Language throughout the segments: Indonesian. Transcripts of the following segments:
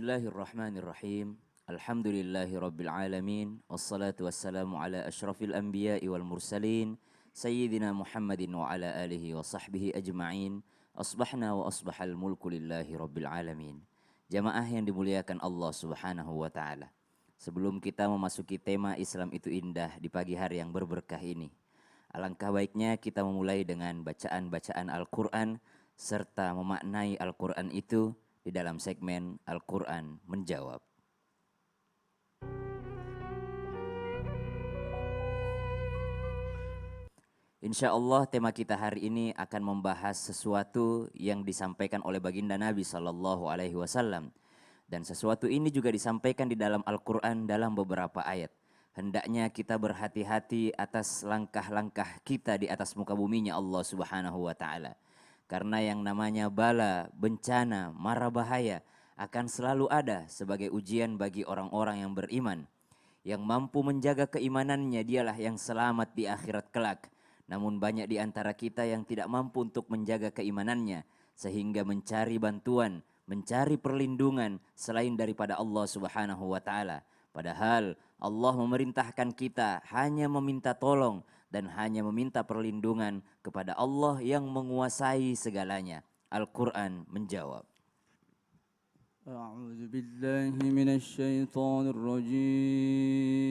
Bismillahirrahmanirrahim. Alhamdulillahi rabbil alamin. Wassalatu wassalamu ala ashrafil anbiya'i wal mursalin. Sayyidina Muhammadin wa ala alihi wa sahbihi ajma'in. Asbahna wa asbahal mulku lillahi rabbil alamin. Jamaah yang dimuliakan Allah subhanahu wa ta'ala. Sebelum kita memasuki tema Islam itu indah di pagi hari yang berberkah ini, alangkah baiknya kita memulai dengan bacaan-bacaan Al-Quran serta memaknai Al-Quran itu di dalam segmen Al-Quran Menjawab. Insya Allah tema kita hari ini akan membahas sesuatu yang disampaikan oleh baginda Nabi Sallallahu Alaihi Wasallam. Dan sesuatu ini juga disampaikan di dalam Al-Quran dalam beberapa ayat. Hendaknya kita berhati-hati atas langkah-langkah kita di atas muka buminya Allah Subhanahu wa Ta'ala. Karena yang namanya bala, bencana, mara bahaya akan selalu ada sebagai ujian bagi orang-orang yang beriman. Yang mampu menjaga keimanannya dialah yang selamat di akhirat kelak. Namun banyak di antara kita yang tidak mampu untuk menjaga keimanannya sehingga mencari bantuan, mencari perlindungan selain daripada Allah Subhanahu wa Ta'ala. Padahal Allah memerintahkan kita hanya meminta tolong dan hanya meminta perlindungan kepada Allah yang menguasai segalanya. Al-Quran menjawab. A'udzu billahi minasy syaithanir rajim.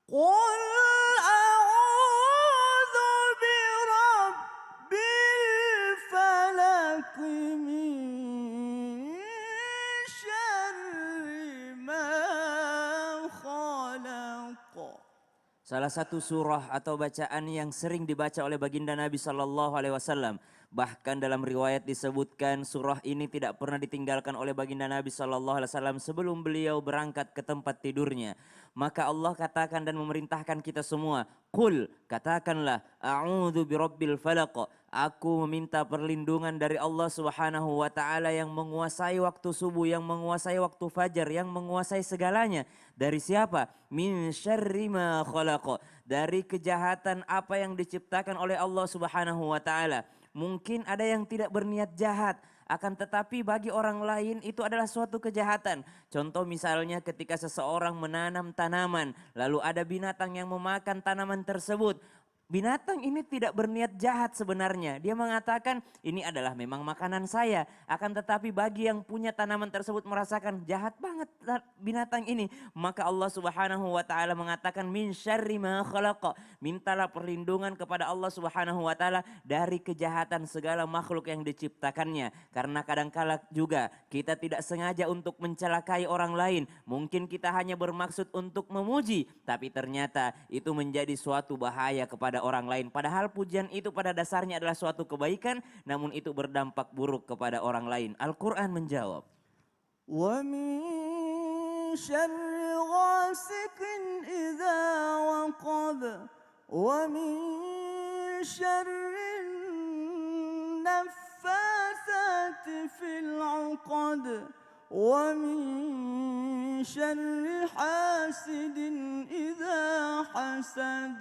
قل أعوذ برب الفلق من شر ما خلق. Salah satu surah atau bacaan yang sering dibaca oleh baginda Nabi Sallallahu Alaihi Wasallam. Bahkan dalam riwayat disebutkan surah ini tidak pernah ditinggalkan oleh baginda Nabi Sallallahu Alaihi Wasallam sebelum beliau berangkat ke tempat tidurnya. Maka Allah katakan dan memerintahkan kita semua, Qul, katakanlah, a'udzu birabbil falaq. Aku meminta perlindungan dari Allah Subhanahu wa Ta'ala yang menguasai waktu subuh, yang menguasai waktu fajar, yang menguasai segalanya. Dari siapa? Min syarri ma khalaq. Dari kejahatan apa yang diciptakan oleh Allah Subhanahu wa Ta'ala. Mungkin ada yang tidak berniat jahat, akan tetapi bagi orang lain itu adalah suatu kejahatan. Contoh misalnya ketika seseorang menanam tanaman, lalu ada binatang yang memakan tanaman tersebut. Binatang ini tidak berniat jahat sebenarnya. Dia mengatakan ini adalah memang makanan saya. Akan tetapi bagi yang punya tanaman tersebut merasakan jahat banget binatang ini. Maka Allah Subhanahu wa Ta'ala mengatakan min syarri ma khalaqa. Mintalah perlindungan kepada Allah Subhanahu wa Ta'ala dari kejahatan segala makhluk yang diciptakannya. Karena kadangkala juga kita tidak sengaja untuk mencelakai orang lain. Mungkin kita hanya bermaksud untuk memuji. Tapi ternyata itu menjadi suatu bahaya kepada orang lain. Padahal pujian itu pada dasarnya adalah suatu kebaikan, namun itu berdampak buruk kepada orang lain. Al-Quran menjawab. Wa min syarri ghasiqin idza waqab wa min syarri naffatsati fil 'uqad wa min syarri hasidin idza hasad.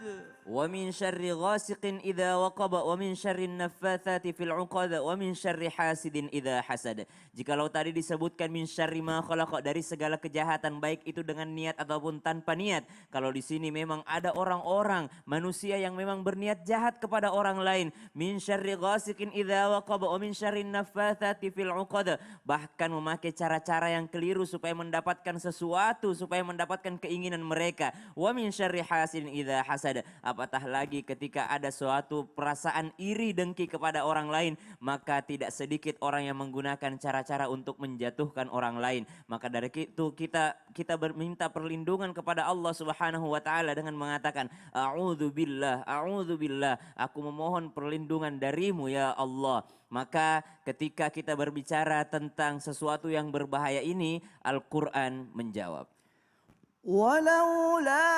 Wa min syarri ghasiqin idza waqaba wa min syarri naffatsati fil 'uqad wa min syarri hasidin idza hasad. Jikalau tadi disebutkan min syarri ma khalaq, dari segala kejahatan baik itu dengan niat ataupun tanpa niat. Kalau di sini memang ada orang-orang manusia yang memang berniat jahat kepada orang lain. Min syarri ghasiqin idza waqaba wa min syarri naffatsati fil 'uqad. Bahkan memakai cara-cara yang keliru supaya mendapatkan sesuatu, supaya mendapatkan keinginan mereka. Wa min syarri hasidin idza hasad. Apatah lagi ketika ada suatu perasaan iri dengki kepada orang lain, maka tidak sedikit orang yang menggunakan cara-cara untuk menjatuhkan orang lain. Maka dari itu kita minta perlindungan kepada Allah Subhanahu wa Ta'ala dengan mengatakan a'udzu billah, aku memohon perlindungan darimu ya Allah. Maka ketika kita berbicara tentang sesuatu yang berbahaya ini, Al-Quran menjawab. ولولا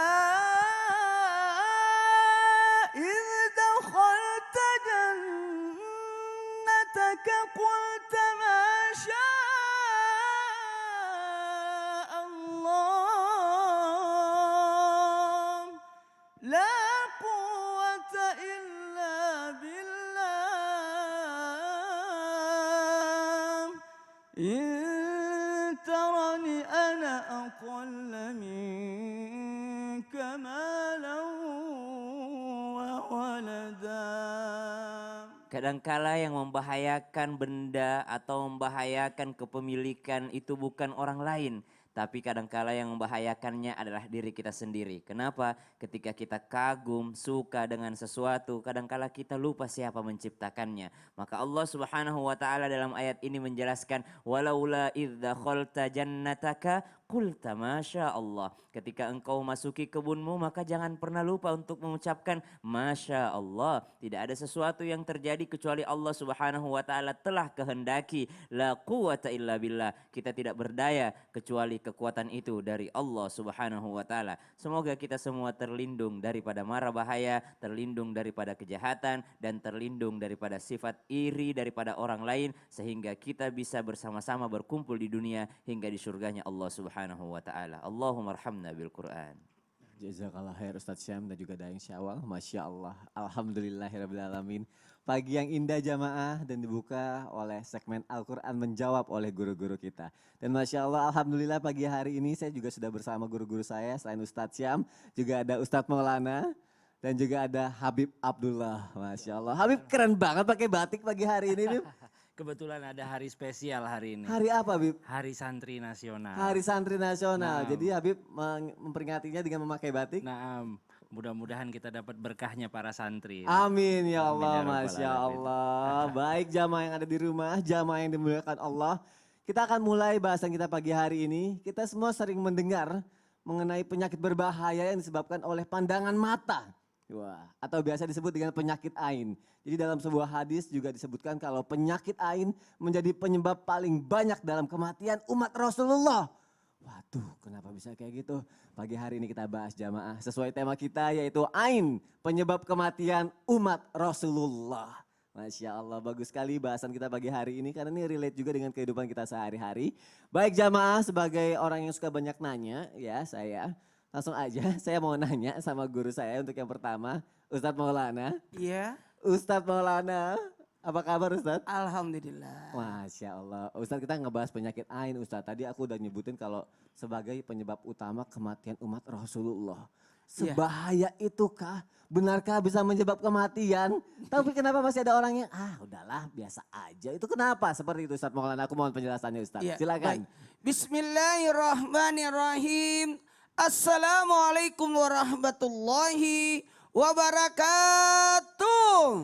إنك قلت ما شاء الله لا قوة إلا بالله إن ترني أنا أقل منك مالا وولدا. Kadangkala yang membahayakan benda atau membahayakan kepemilikan itu bukan orang lain, tapi kadangkala yang membahayakannya adalah diri kita sendiri. Kenapa? Ketika kita kagum, suka dengan sesuatu, kadangkala kita lupa siapa menciptakannya. Maka Allah Subhanahu wa taala dalam ayat ini menjelaskan, walaula idz dakhalta jannataka qulta masya Allah. Ketika engkau masuki kebunmu, maka jangan pernah lupa untuk mengucapkan masya Allah. Tidak ada sesuatu yang terjadi kecuali Allah Subhanahu wa taala telah kehendaki. La quwata illa billah. Kita tidak berdaya kecuali kekuatan itu dari Allah Subhanahu wa taala. Semoga kita semua terlindung daripada mara bahaya, terlindung daripada kejahatan, dan terlindung daripada sifat iri daripada orang lain, sehingga kita bisa bersama-sama berkumpul di dunia hingga di surganya Allah Subhanahu wa taala. Allahumma arhamna bil Quran. Jazakallah khair Ustadz Syam dan juga Daeng Syawal. Masya Allah. Alhamdulillahirrahmanirrahim. Pagi yang indah jamaah dan dibuka oleh segmen Al-Quran menjawab oleh guru-guru kita. Dan Masya Allah Alhamdulillah pagi hari ini saya juga sudah bersama guru-guru saya. Selain Ustadz Syam juga ada Ustadz Maulana. Dan juga ada Habib Abdullah. Masya Allah. Habib keren banget pakai batik pagi hari ini. Habib. Kebetulan ada hari spesial hari ini. Hari apa Habib? Hari Santri Nasional. Hari Santri Nasional. Nah. Jadi Habib memperingatinya dengan memakai batik. Nah, mudah-mudahan kita dapat berkahnya para santri. Amin ya Amin Allah, ya Rabbal Masya Alamin. Allah. Baik jamaah yang ada di rumah, jamaah yang dimuliakan Allah. Kita akan mulai bahasan kita pagi hari ini. Kita semua sering mendengar mengenai penyakit berbahaya yang disebabkan oleh pandangan mata. Wah, atau biasa disebut dengan penyakit ain. Jadi dalam sebuah hadis juga disebutkan kalau penyakit ain menjadi penyebab paling banyak dalam kematian umat Rasulullah. Waduh, kenapa bisa kayak gitu? Pagi hari ini kita bahas jamaah sesuai tema kita yaitu ain, penyebab kematian umat Rasulullah. Masya Allah, bagus sekali bahasan kita pagi hari ini karena ini relate juga dengan kehidupan kita sehari-hari. Baik jamaah, sebagai orang yang suka banyak nanya ya saya langsung aja saya mau nanya sama guru saya untuk yang pertama, Ustadz Maulana. Iya, Ustadz Maulana, apa kabar Ustadz? alhamdulillah. Masya Allah. Ustadz kita ngebahas penyakit ain Ustadz. Tadi aku udah nyebutin kalau sebagai penyebab utama kematian umat Rasulullah. Iya. Sebahaya itukah? Benarkah bisa menyebab kematian? Tapi kenapa masih ada orang yang udahlah biasa aja. Itu kenapa? Seperti itu Ustadz Maulana. Aku mohon penjelasannya Ustadz. Iya, Silakan. baik. Bismillahirrahmanirrahim. Assalamualaikum warahmatullahi wabarakatuh.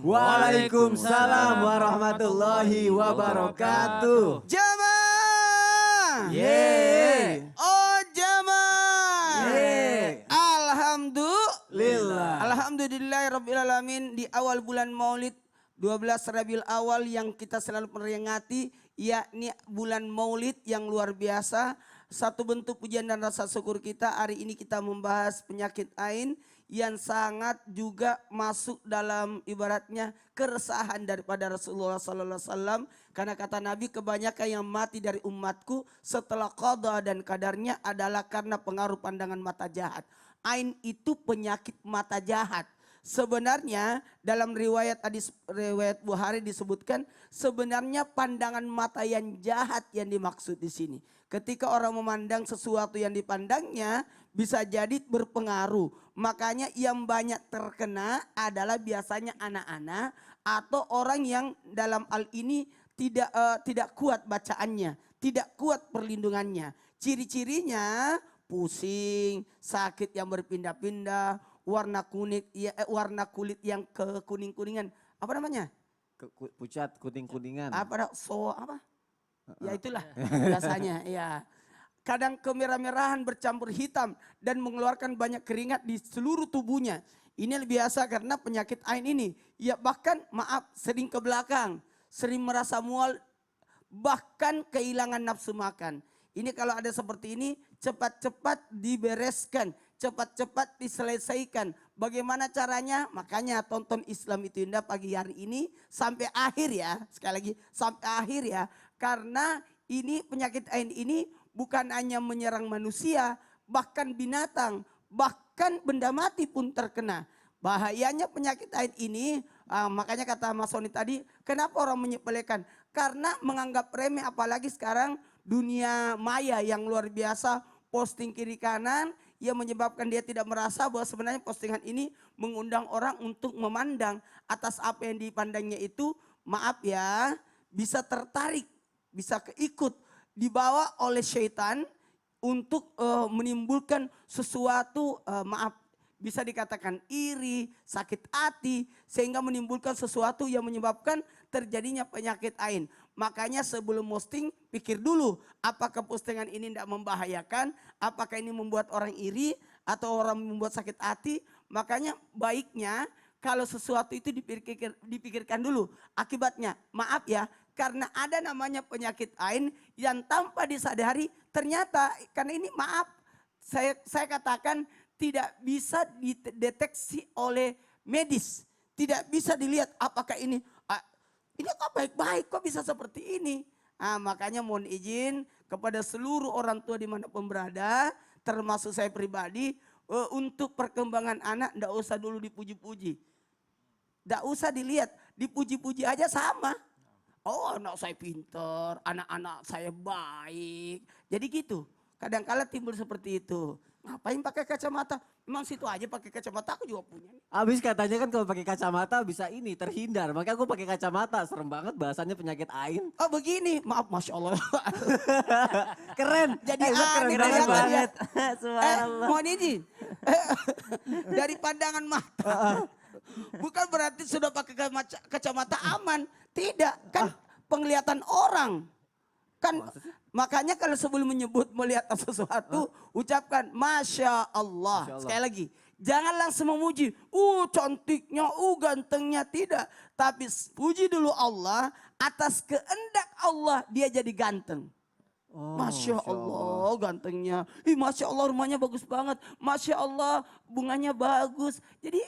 Waalaikumsalam warahmatullahi wabarakatuh. Jamaah. Yeay. Oh jamaah. Yeay. Alhamdulillah. Alhamdulillahirrabbilalamin. Di awal bulan Maulid 12 Rabiul Awal yang kita selalu memperingati, yakni bulan Maulid yang luar biasa. Satu bentuk pujian dan rasa syukur kita, hari ini kita membahas penyakit ain yang sangat juga masuk dalam ibaratnya keresahan daripada Rasulullah sallallahu alaihi wasallam, karena kata Nabi kebanyakan yang mati dari umatku setelah qada dan kadarnya adalah karena pengaruh pandangan mata jahat. Ain itu penyakit mata jahat. Sebenarnya dalam riwayat Bukhari disebutkan sebenarnya pandangan mata yang jahat yang dimaksud di sini. Ketika orang memandang sesuatu yang dipandangnya bisa jadi berpengaruh. Makanya yang banyak terkena adalah biasanya anak-anak atau orang yang dalam hal ini tidak kuat bacaannya, tidak kuat perlindungannya. Ciri-cirinya pusing, sakit yang berpindah-pindah, warna kulit yang kekuning-kuningan. Apa namanya? Pucat, kuning-kuningan. Apa? Ya itulah biasanya ya. Kadang kemerah-merahan bercampur hitam dan mengeluarkan banyak keringat di seluruh tubuhnya. Ini biasa karena penyakit ain ini. Ya bahkan sering ke belakang, sering merasa mual, bahkan kehilangan nafsu makan. Ini kalau ada seperti ini cepat-cepat dibereskan, cepat-cepat diselesaikan. Bagaimana caranya? Makanya tonton Islam itu Indah pagi hari ini sampai akhir ya. Sekali lagi sampai akhir ya. Karena ini penyakit ain ini bukan hanya menyerang manusia, bahkan binatang, bahkan benda mati pun terkena. Bahayanya penyakit ain ini, makanya kata Mas Sony tadi, kenapa orang menyepelekan? Karena menganggap remeh, apalagi sekarang dunia maya yang luar biasa, posting kiri kanan, yang menyebabkan dia tidak merasa bahwa sebenarnya postingan ini mengundang orang untuk memandang atas apa yang dipandangnya itu, maaf ya, bisa tertarik, bisa keikut, dibawa oleh syaitan untuk menimbulkan sesuatu, maaf, bisa dikatakan iri, sakit hati, sehingga menimbulkan sesuatu yang menyebabkan terjadinya penyakit ain. Makanya sebelum posting, pikir dulu apakah postingan ini tidak membahayakan, apakah ini membuat orang iri atau orang membuat sakit hati. Makanya baiknya kalau sesuatu itu dipikirkan dulu akibatnya. Maaf ya, karena ada namanya penyakit ain yang tanpa disadari ternyata, karena ini maaf, saya katakan tidak bisa dideteksi oleh medis. Tidak bisa dilihat apakah ini kok baik-baik, kok bisa seperti ini. Makanya mohon izin kepada seluruh orang tua dimanapun berada, termasuk saya pribadi, untuk perkembangan anak tidak usah dulu dipuji-puji. Tidak usah dilihat, dipuji-puji aja sama. Oh, anak saya pinter, anak-anak saya baik. Jadi gitu, kadang-kala timbul seperti itu. Ngapain pakai kacamata? Memang situ aja pakai kacamata, aku juga punya. Abis katanya kan kalau pakai kacamata bisa ini terhindar. Makanya aku pakai kacamata. Serem banget bahasanya penyakit ain. Oh begini, maaf, Masya Allah. Keren. Jadi keren aneh banget. kelihatan ya. Subhanallah. Mohon izin. Dari pandangan mata. Bukan berarti sudah pakai kacamata aman. Tidak, kan penglihatan orang. Kan makanya kalau sebelum melihat sesuatu, ucapkan Masya Allah. Sekali lagi, jangan langsung memuji. Cantiknya, gantengnya, tidak. Tapi puji dulu Allah, atas kehendak Allah dia jadi ganteng. Masya Allah gantengnya. Masya Allah rumahnya bagus banget. Masya Allah bunganya bagus. Jadi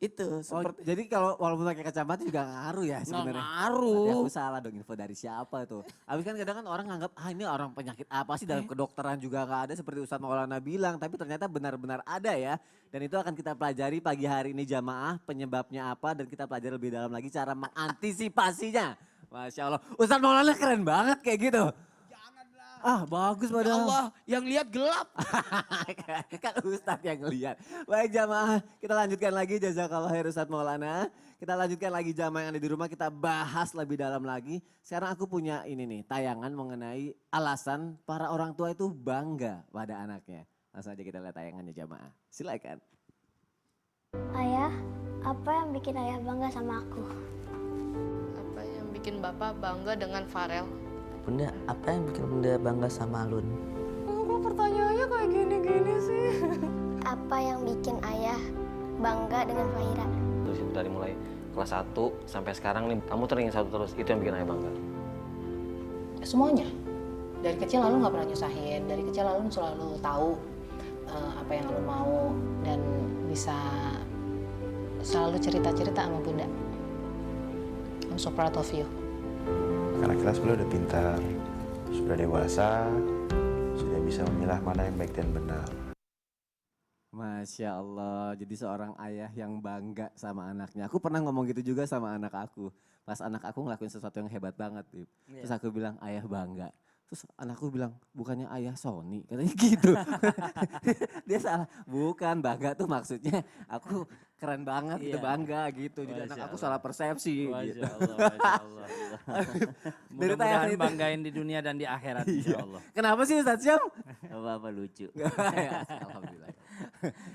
itu seperti. Jadi kalau walaupun pakai kacamata juga ngaruh ya sebenarnya. Ngaruh. Berarti aku salah dong, info dari siapa tuh. Habis kan kadang kan orang nganggap ini orang penyakit apa sih, dalam kedokteran juga gak ada seperti Ustadz Maulana bilang. Tapi ternyata benar-benar ada ya. Dan itu akan kita pelajari pagi hari ini jamaah, penyebabnya apa, dan kita pelajari lebih dalam lagi cara mengantisipasinya. Masya Allah, Ustadz Maulana keren banget kayak gitu. Bagus Ya padahal. Allah yang lihat gelap. Kan Ustadz yang ngeliat. Baik jamaah, kita lanjutkan lagi jazakallah khair Ustadz Maulana. Kita lanjutkan lagi jamaah yang ada di rumah, kita bahas lebih dalam lagi. Sekarang aku punya ini nih, tayangan mengenai alasan para orang tua itu bangga pada anaknya. Langsung aja kita lihat tayangannya jamaah. Silakan. Ayah, apa yang bikin ayah bangga sama aku? Apa yang bikin Bapak bangga dengan Farel? Bunda, apa yang bikin Bunda bangga sama Lun? Kok pertanyaannya kayak gini-gini sih? Apa yang bikin ayah bangga dengan Fahira? Dari mulai kelas 1 sampai sekarang nih, kamu teringin satu terus, itu yang bikin ayah bangga. Semuanya. Dari kecil lalu nggak pernah nyusahin, dari kecil lalu selalu tahu apa yang lalu mau dan bisa selalu cerita-cerita sama Bunda. I'm so proud of you. Karena kelas beliau udah pintar, sudah dewasa, sudah bisa memilah mana yang baik dan benar. Masya Allah, jadi seorang ayah yang bangga sama anaknya. Aku pernah ngomong gitu juga sama anak aku. Pas anak aku ngelakuin sesuatu yang hebat banget, Bib. Terus aku bilang, ayah bangga. Terus anakku bilang, bukannya ayah Sony, katanya gitu. Dia salah, bukan bangga tuh maksudnya aku keren banget gitu, bangga gitu. Jadi anak aku salah persepsi. Gitu. Masya Allah, Masya Allah. Mudah-mudahan banggain di dunia dan di akhirat insya Allah. Kenapa sih Ustadz Syam? Apa lucu. Alhamdulillah.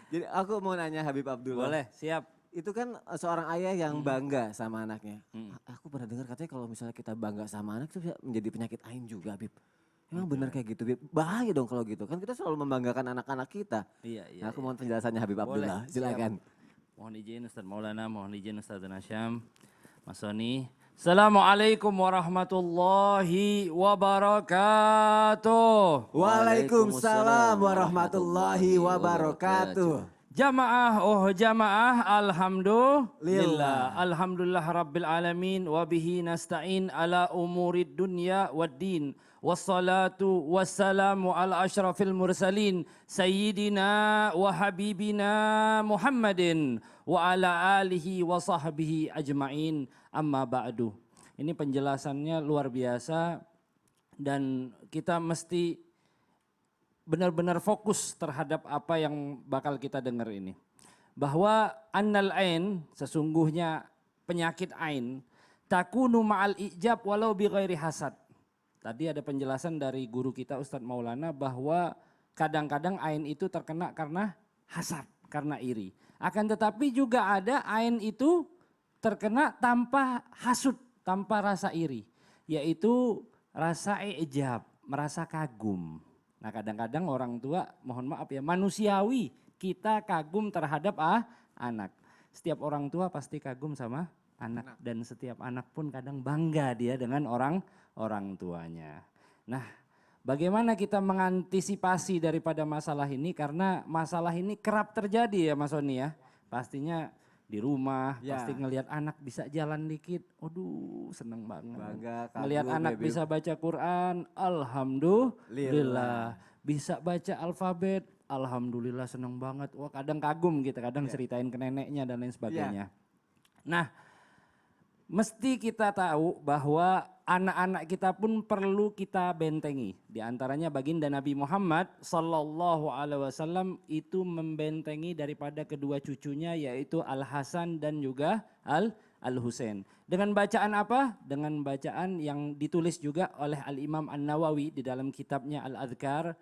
Jadi aku mau nanya Habib Abdullah. Boleh, siap. Itu kan seorang ayah yang bangga sama anaknya. Aku pernah dengar katanya kalau misalnya kita bangga sama anak itu bisa menjadi penyakit ain juga, Bib. Emang benar kayak gitu, Bib? Bahaya dong kalau gitu. Kan kita selalu membanggakan anak-anak kita. Iya. Nah, aku mohon penjelasannya Habib Abdullah. Silakan. Mohon izin Ustadz Maulana, mohon izin Ustadz Nasyam, Mas Sony. Assalamualaikum warahmatullahi wabarakatuh. Waalaikumsalam warahmatullahi wabarakatuh. Jamaah, oh jamaah, alhamdulillah. Alhamdulillah Rabbil Alamin, wabihi nasta'in ala umurid dunya wad din. Wassalatu wassalamu ala ashrafil mursalin, Sayyidina wa Habibina Muhammadin, wa ala alihi wa sahbihi ajma'in, amma ba'du. Ini penjelasannya luar biasa dan kita mesti benar-benar fokus terhadap apa yang bakal kita dengar ini. Bahwa annal ain, sesungguhnya penyakit ain, takunu ma'al ijab walau bi ghairi hasad. Tadi ada penjelasan dari guru kita Ustadz Maulana bahwa kadang-kadang ain itu terkena karena hasad, karena iri. Akan tetapi juga ada ain itu terkena tanpa hasud, tanpa rasa iri. Yaitu rasa ijab, merasa kagum. Nah kadang-kadang orang tua, mohon maaf ya, manusiawi kita kagum terhadap anak. Setiap orang tua pasti kagum sama anak dan setiap anak pun kadang bangga dia dengan orang tuanya. Nah bagaimana kita mengantisipasi daripada masalah ini, karena masalah ini kerap terjadi ya Mas Soni ya. Pastinya di rumah, pasti ngelihat anak bisa jalan dikit, aduh seneng banget. Ngelihat anak bisa baca Quran, alhamdulillah. Bisa baca alfabet, alhamdulillah seneng banget. Wah kadang kagum gitu, kadang ceritain ke neneknya dan lain sebagainya. Nah mesti kita tahu bahwa anak-anak kita pun perlu kita bentengi. Di antaranya baginda Nabi Muhammad sallallahu alaihi wasallam itu membentengi daripada kedua cucunya yaitu Al Hasan dan juga Al Husain. Dengan bacaan apa? Dengan bacaan yang ditulis juga oleh Al Imam An-Nawawi di dalam kitabnya Al-Adhkar.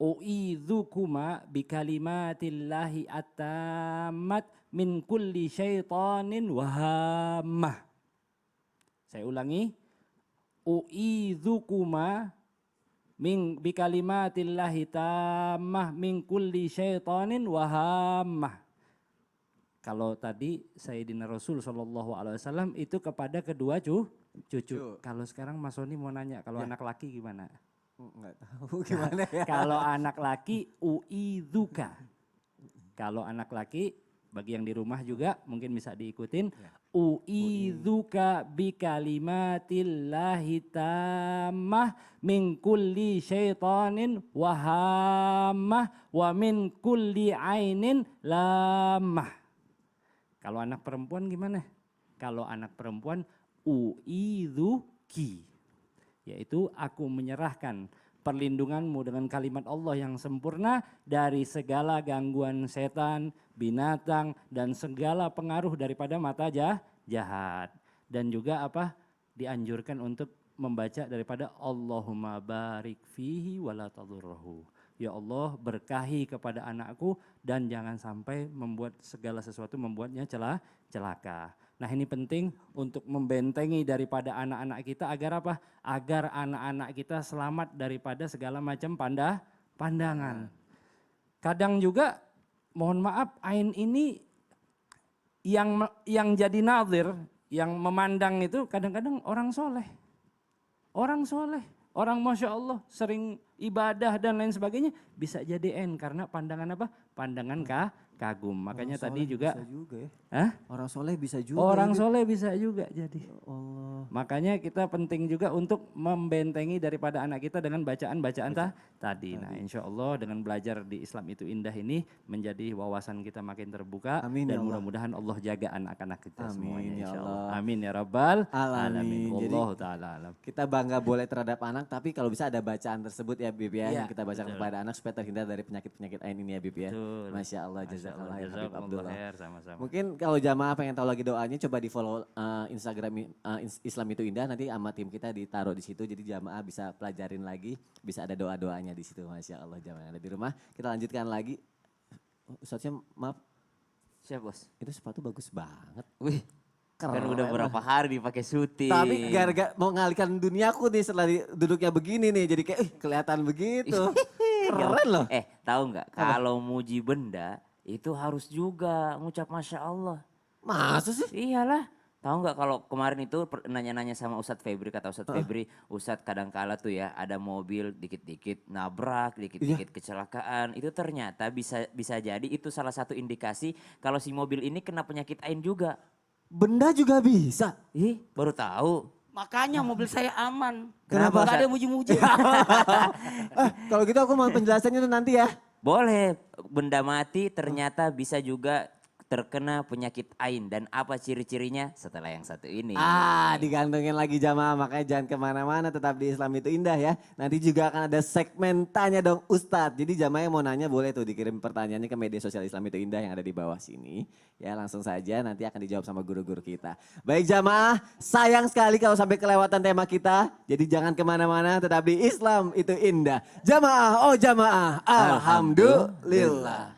U'idzukuma bikalimatillahi atammat min kulli syaitanin wahammah. Saya ulangi. U'idzukuma bikalimatillahi tammah min kulli syaitanin wahammah. Kalau tadi Sayyidina Rasul SAW itu kepada kedua cucu. Kalau sekarang Mas Soni mau nanya, kalau anak laki gimana? Enggak tahu gimana ya. Kalau anak laki u'idzuka. Kalau anak laki bagi yang di rumah juga mungkin bisa diikutin. U'idzuka bikalimatillahi tammah min kulli syaitanin wahammah wa min kulli ainin lamah. Kalau anak perempuan gimana? Kalau anak perempuan u'idzuki. Yaitu aku menyerahkan perlindunganmu dengan kalimat Allah yang sempurna dari segala gangguan setan, binatang, dan segala pengaruh daripada mata jahat. Dan juga apa? Dianjurkan untuk membaca daripada Allahumma barik fihi wala tadurrahu. Ya Allah berkahi kepada anakku dan jangan sampai membuat segala sesuatu membuatnya celaka. Nah ini penting untuk membentengi daripada anak-anak kita agar apa? Agar anak-anak kita selamat daripada segala macam pandangan. Kadang juga mohon maaf ain ini yang jadi nazir, yang memandang itu kadang-kadang orang soleh. Orang soleh, orang Masya Allah sering ibadah dan lain sebagainya bisa jadi ain karena pandangan apa? Pandangan kagum. Makanya tadi juga. Bisa juga ya. Hah? Orang soleh bisa juga. Orang soleh bisa juga jadi. Allah. Makanya kita penting juga untuk membentengi daripada anak kita dengan bacaan-bacaan tadi. Nah insya Allah dengan belajar di Islam itu indah ini menjadi wawasan kita makin terbuka. Amin, dan ya Allah. mudah-mudahan Allah jaga anak-anak kita Amin, semuanya ya insya Allah. Allah. Amin ya Rabbal Alamin. alamin. Jadi, Wallahu ta'ala alam. Kita bangga boleh terhadap anak, tapi kalau bisa ada bacaan tersebut ya Bib ya, Iya, yang kita bacakan betul. kepada anak supaya terhindar dari penyakit-penyakit ain ini ya Bib ya. Betul. Masya Allah, jazakallah ya Habib Abdullah. Khair, sama-sama. Mungkin kalau jamaah pengen tahu lagi doanya, coba di follow Instagram Islam itu Indah, nanti sama tim kita ditaruh di situ, jadi jamaah bisa pelajarin lagi, bisa ada doa-doanya di situ. Masya Allah jamaah yang ada di rumah. Kita lanjutkan lagi. Ustadznya maaf, Siap bos? itu sepatu bagus banget. Wih, kan Keren udah lah. berapa hari dipakai syuting. Tapi gara-gara mau ngalihkan duniaku nih setelah duduknya begini nih, jadi kayak kelihatan begitu. Keren loh. Tahu nggak? Kalau muji benda itu harus juga ngucap Masya Allah. Masa sih? Iyalah. Tahu nggak kalau kemarin itu nanya-nanya sama Ustadz Febri, kata Ustadz Febri, Ustadz kadang-kala tuh ya ada mobil dikit-dikit nabrak, dikit-dikit kecelakaan. Itu ternyata bisa jadi itu salah satu indikasi kalau si mobil ini kena penyakit AIN juga. Benda juga bisa. Ih, baru tahu. Makanya mobil saya aman. Kenapa? Gak ada yang muji-muji. Kalau gitu aku mau penjelasannya tuh nanti ya. Boleh, benda mati ternyata bisa juga terkena penyakit AIN. Dan apa ciri-cirinya setelah yang satu ini. Digantungin lagi jamaah, makanya jangan kemana-mana, tetap di Islam itu indah ya. Nanti juga akan ada segmen tanya dong Ustadz. Jadi jamaah yang mau nanya boleh tuh dikirim pertanyaannya ke media sosial Islam itu indah yang ada di bawah sini. Ya langsung saja nanti akan dijawab sama guru-guru kita. Baik jamaah, sayang sekali kalau sampai kelewatan tema kita. Jadi jangan kemana-mana, tetap di Islam itu indah. Jamaah, oh jamaah, alhamdulillah.